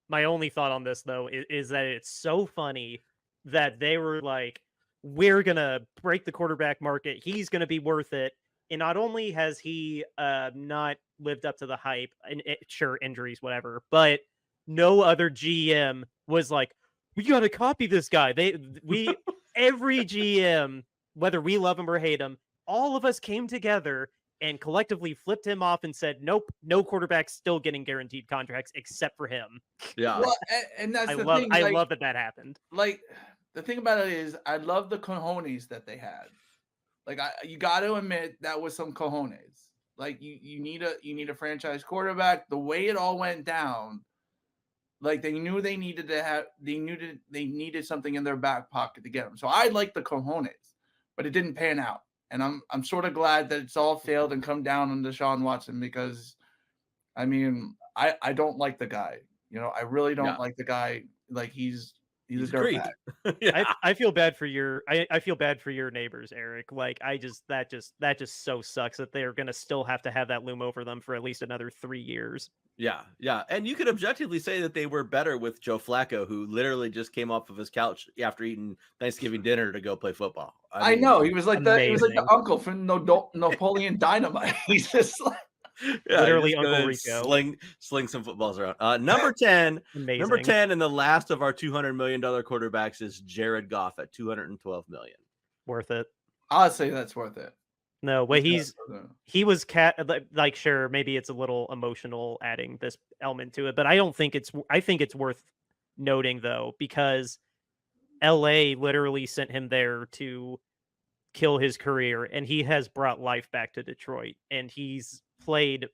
my only thought on this though is that it's so funny that they were like, "We're gonna break the quarterback market. He's gonna be worth it." And not only has he not lived up to the hype, and sure, injuries, whatever, but no other GM was like, "We gotta copy this guy." Every GM, whether we love him or hate him, all of us came together and collectively flipped him off and said, "Nope, no quarterback's still getting guaranteed contracts except for him." Yeah. Well, and that's I the love thing. I love that happened. Like the thing about it is, I love the cojones that they had. Like you got to admit that was some cojones. Like you need a franchise quarterback. The way it all went down, like they knew they needed something in their back pocket to get him. So I like the cojones, but it didn't pan out. And I'm sort of glad that it's all failed and come down on Deshaun Watson, because I mean, I don't like the guy. You know, I really don't like the guy. Like he's a dirtbag. Yeah. I feel bad for your I feel bad for your neighbors, Eric. Like that just so sucks that they're gonna still have to have that loom over them for at least another 3 years. Yeah, yeah. And you could objectively say that they were better with Joe Flacco, who literally just came off of his couch after eating Thanksgiving dinner to go play football. I know. He was like amazing. he was like the uncle from Napoleon Dynamite. He's just like literally Uncle Uncle Rico. Sling some footballs around. Number 10. Amazing. Number 10 and the last of our $200 million quarterbacks is Jared Goff at $212 million. Worth it. I'll say that's worth it. No, but he was like sure, maybe it's a little emotional adding this element to it, but I think it's worth noting though, because LA literally sent him there to kill his career, and he has brought life back to Detroit, and he's played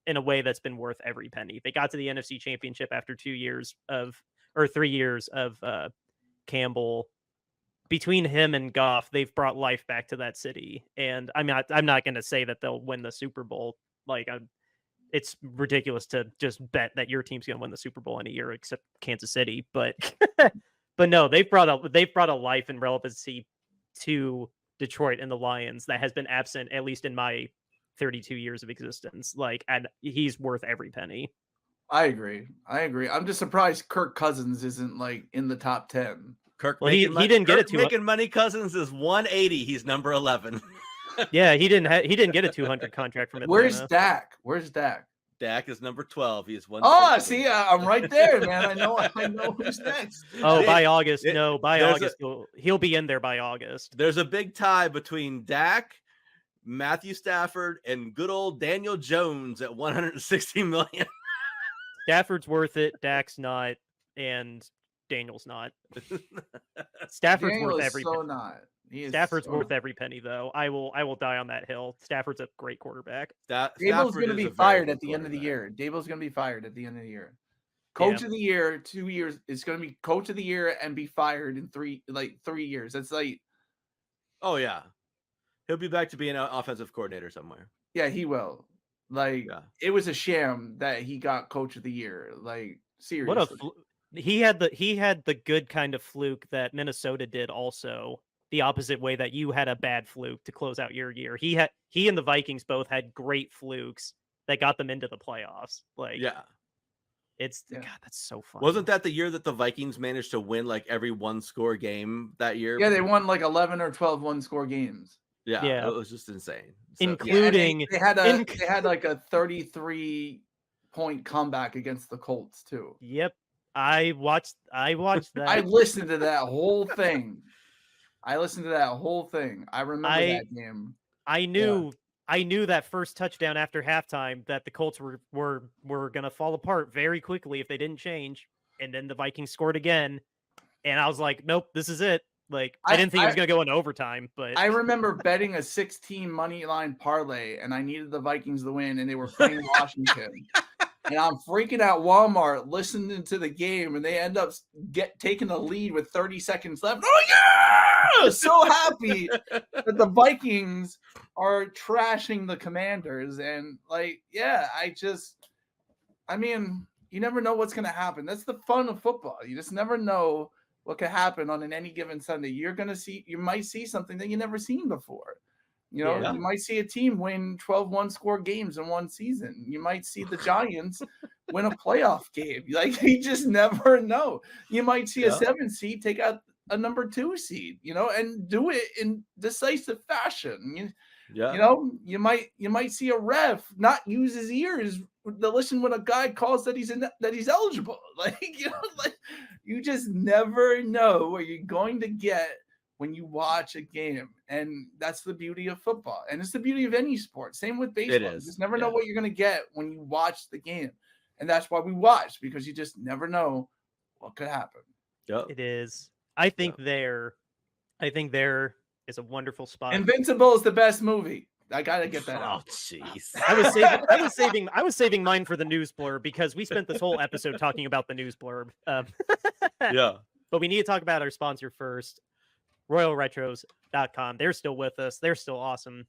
in a way that's been worth every penny. They got to the NFC Championship after 3 years of Campbell. Between him and Goff, they've brought life back to that city. And I'm not going to say that they'll win the Super Bowl. Like, it's ridiculous to just bet that your team's going to win the Super Bowl in a year, except Kansas City. But, but no, they've brought a life and relevancy to Detroit and the Lions that has been absent, at least in my 32 years of existence. Like, and he's worth every penny. I agree. I'm just surprised Kirk Cousins isn't like in the top 10. He didn't get it. Making money Cousins is 180. He's number 11. Yeah, he didn't get a 200 contract from Atlanta. Where's Dak? Dak is number 12. He's one. Oh, see, I'm right there, man. I know who's next. Oh, by August, he'll be in there by August. There's a big tie between Dak, Matthew Stafford, and good old Daniel Jones at 160 million. Stafford's worth it. Dak's not, and Daniel's not. Stafford's worth every penny. Stafford's worth every penny, though. I will die on that hill. Stafford's a great quarterback. Dable's going to be fired at the end of the year. Dable's going to be fired at the end of the year. Coach of the year, 2 years. It's going to be coach of the year and be fired in 3 years. That's like, oh yeah, he'll be back to being an offensive coordinator somewhere. Yeah, he will. Like, it was a sham that he got coach of the year. Like, seriously. He had the good kind of fluke that Minnesota did also, the opposite way that you had a bad fluke to close out your year. He and the Vikings both had great flukes that got them into the playoffs. Like, God, that's so fun. Wasn't that the year that the Vikings managed to win like every 1-score game that year? Yeah, they won like 11 or 12 1-score games. Yeah, Yeah. it was just insane. So, Including they had like a 33-point comeback against the Colts too. Yep. I watched I that. listened to that whole thing. I remember that game. I knew that first touchdown after halftime that the Colts were gonna fall apart very quickly if they didn't change. And then the Vikings scored again. And I was like, nope, this is it. Like I didn't think it was gonna go into overtime, but I remember betting a 16 money line parlay, and I needed the Vikings to win, and they were playing Washington. And I'm freaking out Walmart listening to the game, and they end up taking the lead with 30 seconds left. Oh yeah! So happy that the Vikings are trashing the Commanders, and like, yeah, I mean, you never know what's gonna happen. That's the fun of football. You just never know what could happen on any given Sunday. You might see something that you never seen before. You know, Yeah. You might see a team win 12 one-score games in one season. You might see the Giants win a playoff game. Like, you just never know. You might see a 7 seed take out a number 2 seed, and do it in decisive fashion. You might see a ref not use his ears to listen when a guy calls that he's eligible. You just never know what you're going to get when you watch a game, and that's the beauty of football, and it's the beauty of any sport. Same with baseball. It is. You just never know what you're going to get when you watch the game, and that's why we watch, because you just never know what could happen. Yep. It is. I think there is a wonderful spot. Invincible is the best movie. I gotta get that out. Oh, jeez. I was saving mine for the news blurb because we spent this whole episode talking about the news blurb. Yeah. But we need to talk about our sponsor first, RoyalRetros.com. They're still with us. They're still awesome.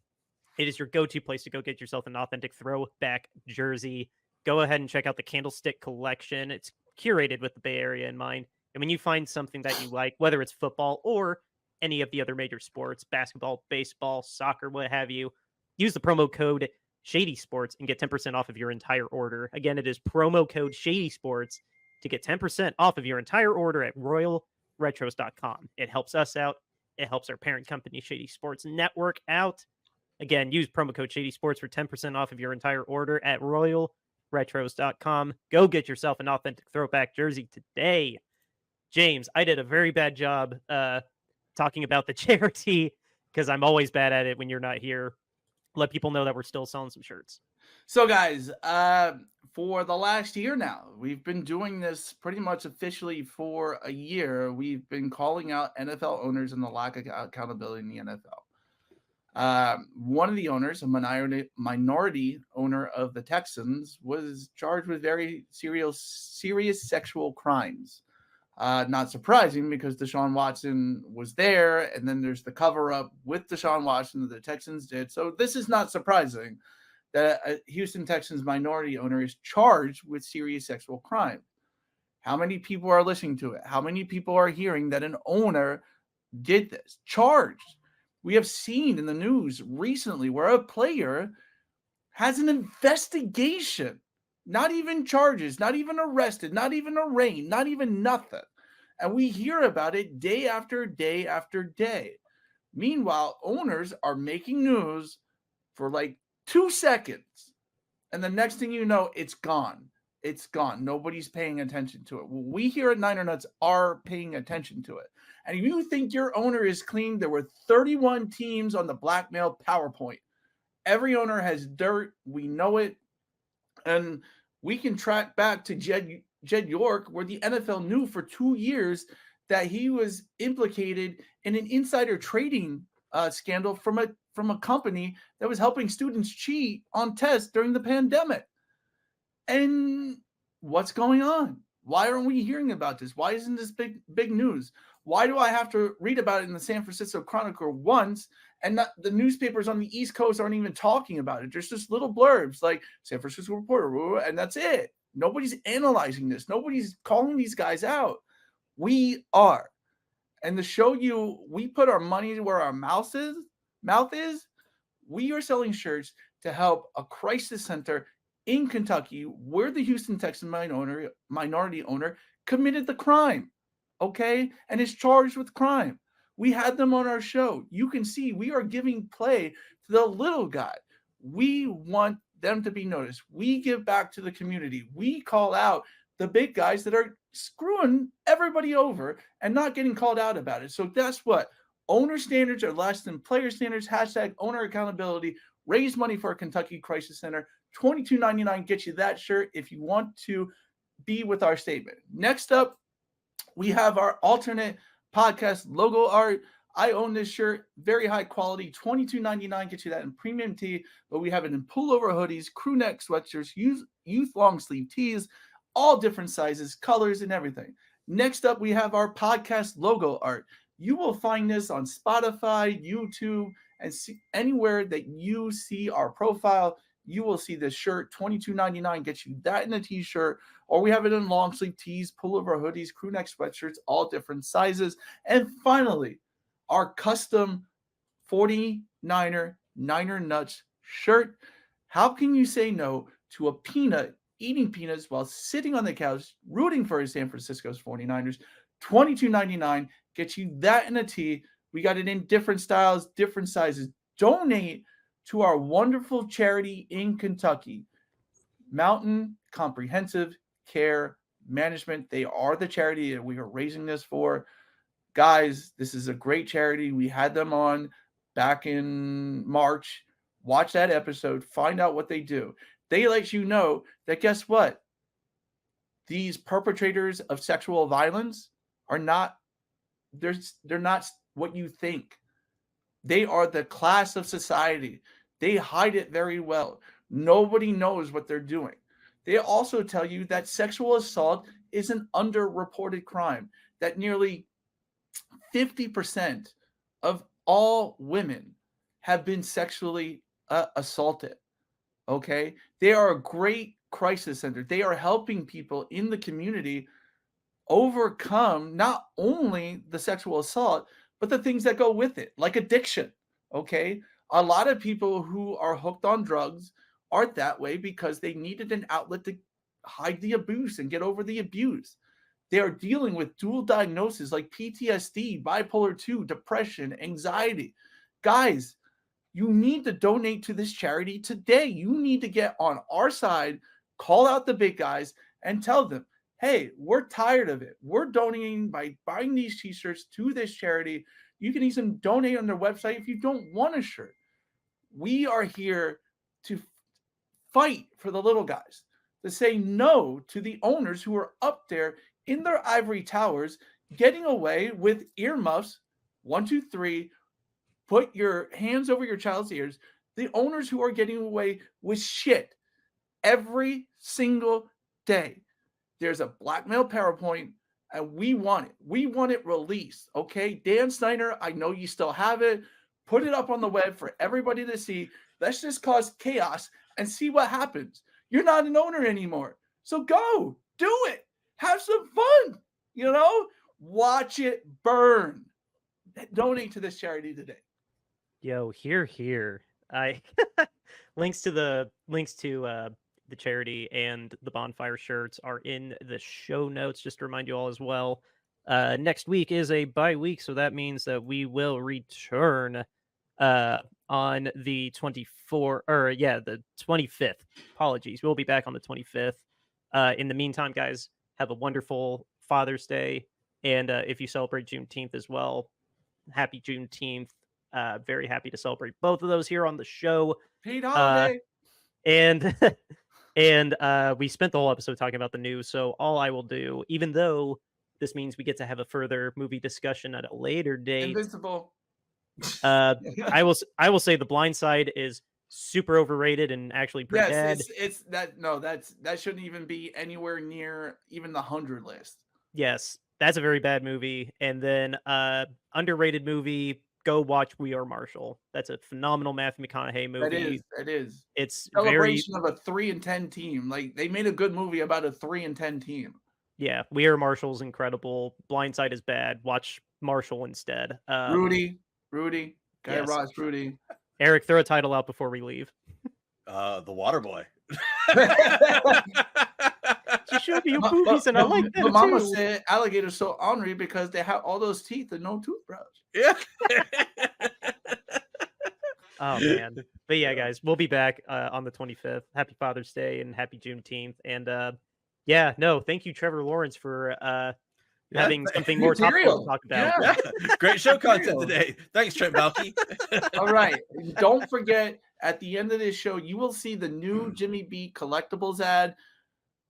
It is your go-to place to go get yourself an authentic throwback jersey. Go ahead and check out the Candlestick collection. It's curated with the Bay Area in mind. And when you find something that you like, whether it's football or any of the other major sports, basketball, baseball, soccer, what have you, use the promo code Shady Sports and get 10% off of your entire order. Again, it is promo code Shady Sports to get 10% off of your entire order at RoyalRetros.com. It helps us out. It helps our parent company, Shady Sports Network, out. Again, use promo code Shady Sports for 10% off of your entire order at RoyalRetros.com. Go get yourself an authentic throwback jersey today. James, I did a very bad job talking about the charity because I'm always bad at it when you're not here. Let people know that we're still selling some shirts. So, guys, for the last year now, we've been doing this pretty much officially for a year. We've been calling out NFL owners and the lack of accountability in the NFL. One of the owners, a minority owner of the Texans, was charged with very serious sexual crimes. Not surprising because Deshaun Watson was there, and then there's the cover-up with Deshaun Watson that the Texans did. So this is not surprising that a Houston Texans minority owner is charged with serious sexual crime. How many people are listening to it? How many people are hearing that an owner did this? Charged. We have seen in the news recently where a player has an investigation, not even charges, not even arrested, not even arraigned, not even nothing. And we hear about it day after day after day. Meanwhile, owners are making news for like 2 seconds. And the next thing you know, it's gone. It's gone. Nobody's paying attention to it. Well, we here at Niner Nuts are paying attention to it. And if you think your owner is clean, there were 31 teams on the blackmail PowerPoint. Every owner has dirt. We know it. And we can track back to Jed York, where the NFL knew for 2 years that he was implicated in an insider trading scandal from a company that was helping students cheat on tests during the pandemic. And what's going on? Why aren't we hearing about this? Why isn't this big news? Why do I have to read about it in the San Francisco Chronicle once, and not, the newspapers on the East Coast aren't even talking about it? There's just little blurbs like San Francisco Reporter, and that's it. Nobody's analyzing this. Nobody's calling these guys out. We are. And to show you, we put our money where our mouth is. We are selling shirts to help a crisis center in Kentucky where the Houston Texans minority owner committed the crime, okay, and is charged with crime. We had them on our show. You can see we are giving play to the little guy. We want them to be noticed. We give back to the community. We call out the big guys that are screwing everybody over and not getting called out about it. So that's what owner standards are less than player standards. Hashtag owner accountability. Raise money for a Kentucky Crisis Center. $22.99 gets you that shirt if you want to be with our statement. Next up, we have our alternate podcast logo art. I own this shirt, very high quality, $22.99 gets you that in premium tee, but we have it in pullover hoodies, crew neck sweatshirts, youth long sleeve tees, all different sizes, colors, and everything. Next up, we have our podcast logo art. You will find this on Spotify, YouTube, and anywhere that you see our profile. You will see this shirt. $22.99 gets you that in a t-shirt, or we have it in long sleeve tees, pullover hoodies, crew neck sweatshirts, all different sizes. And finally, our custom 49er Niner Nuts shirt. How can you say no to a peanut eating peanuts while sitting on the couch rooting for his San Francisco's 49ers? $22.99 gets you that in a tee. We got it in different styles, different sizes. Donate to our wonderful charity in Kentucky, Mountain Comprehensive Care Management. They are the charity that we are raising this for. Guys, this is a great charity. We had them on back in March. Watch that episode. Find out what they do. They let you know that, guess what? These perpetrators of sexual violence are not, they're not what you think. They are the class of society. They hide it very well. Nobody knows what they're doing. They also tell you that sexual assault is an underreported crime, that nearly 50% of all women have been sexually assaulted. Okay? They are a great crisis center. They are helping people in the community overcome not only the sexual assault, but the things that go with it, like addiction. Okay? A lot of people who are hooked on drugs are that way because they needed an outlet to hide the abuse and get over the abuse. They are dealing with dual diagnoses like PTSD, bipolar 2, depression, anxiety. Guys, you need to donate to this charity today. You need to get on our side, call out the big guys, and tell them, hey, we're tired of it. We're donating by buying these t-shirts to this charity. You can even donate on their website if you don't want a shirt. We are here to fight for the little guys, to say no to the owners who are up there in their ivory towers getting away with earmuffs. 1, 2, 3. Put your hands over your child's ears. The owners who are getting away with shit every single day. There's a blackmail PowerPoint, and we want it. We want it released, okay? Dan Snyder, I know you still have it. Put it up on the web for everybody to see. Let's just cause chaos and see what happens. You're not an owner anymore. So go, do it. Have some fun, Watch it burn. Donate to this charity today. Yo, here. I links to the charity and the bonfire shirts are in the show notes. Just to remind you all as well. Next week is a bye week, so that means that we will return on the 25th. Apologies. We'll be back on the 25th. In the meantime, guys, have a wonderful Father's Day. And if you celebrate Juneteenth as well, happy Juneteenth. Very happy to celebrate both of those here on the show. Paid holiday. And we spent the whole episode talking about the news. So all I will do, even though this means we get to have a further movie discussion at a later date. Invincible. I will say The Blind Side is super overrated and actually pretty bad. That shouldn't even be anywhere near even the 100 list. Yes, that's a very bad movie. And then underrated movie, go watch We Are Marshall. That's a phenomenal Matthew McConaughey movie. That is. It's celebration of a 3-10 team. Like, they made a good movie about a 3-10 team. Yeah, We Are Marshall's incredible. Blindside is bad. Watch Marshall instead. Rudy, Guy yes. Ross, Rudy. Eric, throw a title out before we leave. The Water Boy. show me your boobies, and I like that But Mama too. said alligators so ornery because they have all those teeth and no toothbrush. Yeah. Oh man, but yeah, guys, we'll be back on the 25th. Happy Father's Day and happy Juneteenth, and yeah, no, thank you, Trevor Lawrence, for having something more topical to talk about. Yeah. Great show content today. Thanks, Trent Balky. All right. Don't forget, at the end of this show, you will see the new Jimmy B collectibles ad.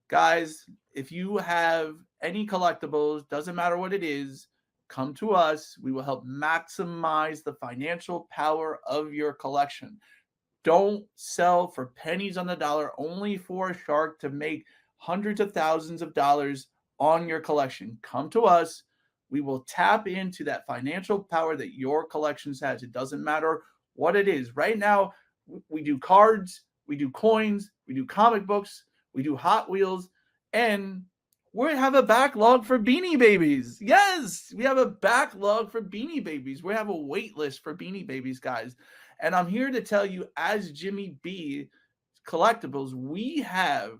Guys, if you have any collectibles, doesn't matter what it is, come to us. We will help maximize the financial power of your collection. Don't sell for pennies on the dollar only for a shark to make hundreds of thousands of dollars on your collection. Come to us. We will tap into that financial power that your collections has. It doesn't matter what it is. Right now, we do cards, we do coins, we do comic books, we do Hot Wheels, and we have a backlog for Beanie Babies. Yes, we have a backlog for Beanie Babies. We have a wait list for Beanie Babies, guys. And I'm here to tell you, as Jimmy B Collectibles, we have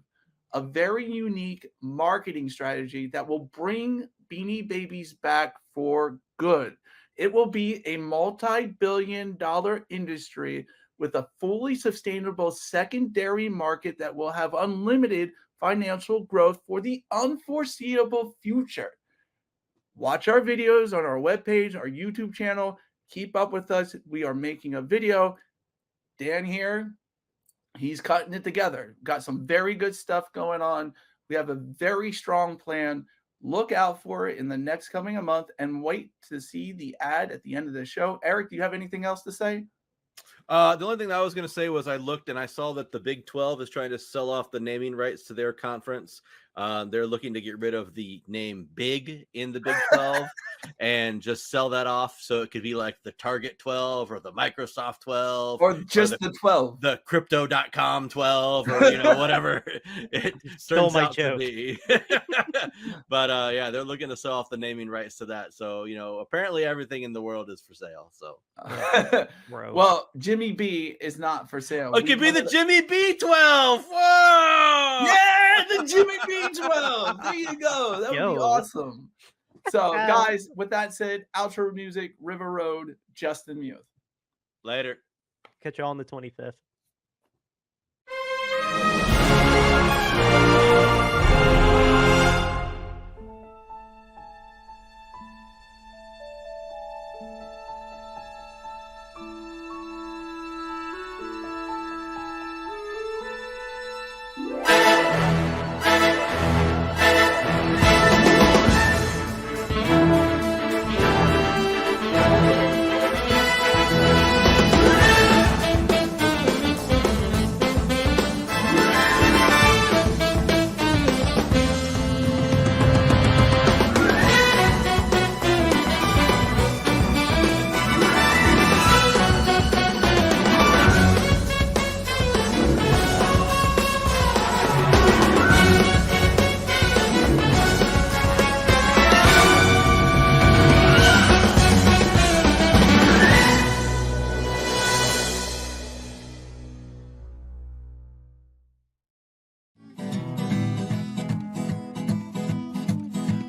a very unique marketing strategy that will bring Beanie Babies back for good. It will be a multi-billion-dollar industry with a fully sustainable secondary market that will have unlimited financial growth for the unforeseeable future. Watch our videos on our webpage, our YouTube channel. Keep up with us. We are making a video. Dan here, he's cutting it together. Got some very good stuff going on. We have a very strong plan. Look out for it in the next coming month and wait to see the ad at the end of the show. Eric, do you have anything else to say? The only thing that I was going to say was I looked and I saw that the Big 12 is trying to sell off the naming rights to their conference. They're looking to get rid of the name Big in the Big 12 and just sell that off. So it could be like the Target 12 or the Microsoft 12 or just the 12, the crypto.com 12 or, whatever it turns out to be. But yeah, they're looking to sell off the naming rights to that. So, apparently everything in the world is for sale. So, well, Jimmy B is not for sale. It could be the Jimmy B 12. Whoa! Yeah, the Jimmy B 12. There you go. That would be awesome. So, guys, with that said, outro music, River Road, Justin Muth. Later. Catch you all on the 25th.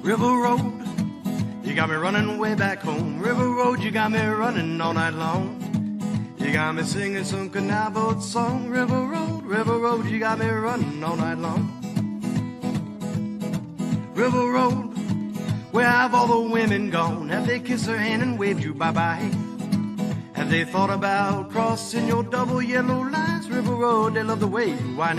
River Road, you got me running way back home. River Road, you got me running all night long. You got me singing some canal boat song. River Road, you got me running all night long. River Road, where have all the women gone? Have they kissed her hand and waved you bye-bye? Have they thought about crossing your double yellow lines? River Road, they love the way you whine.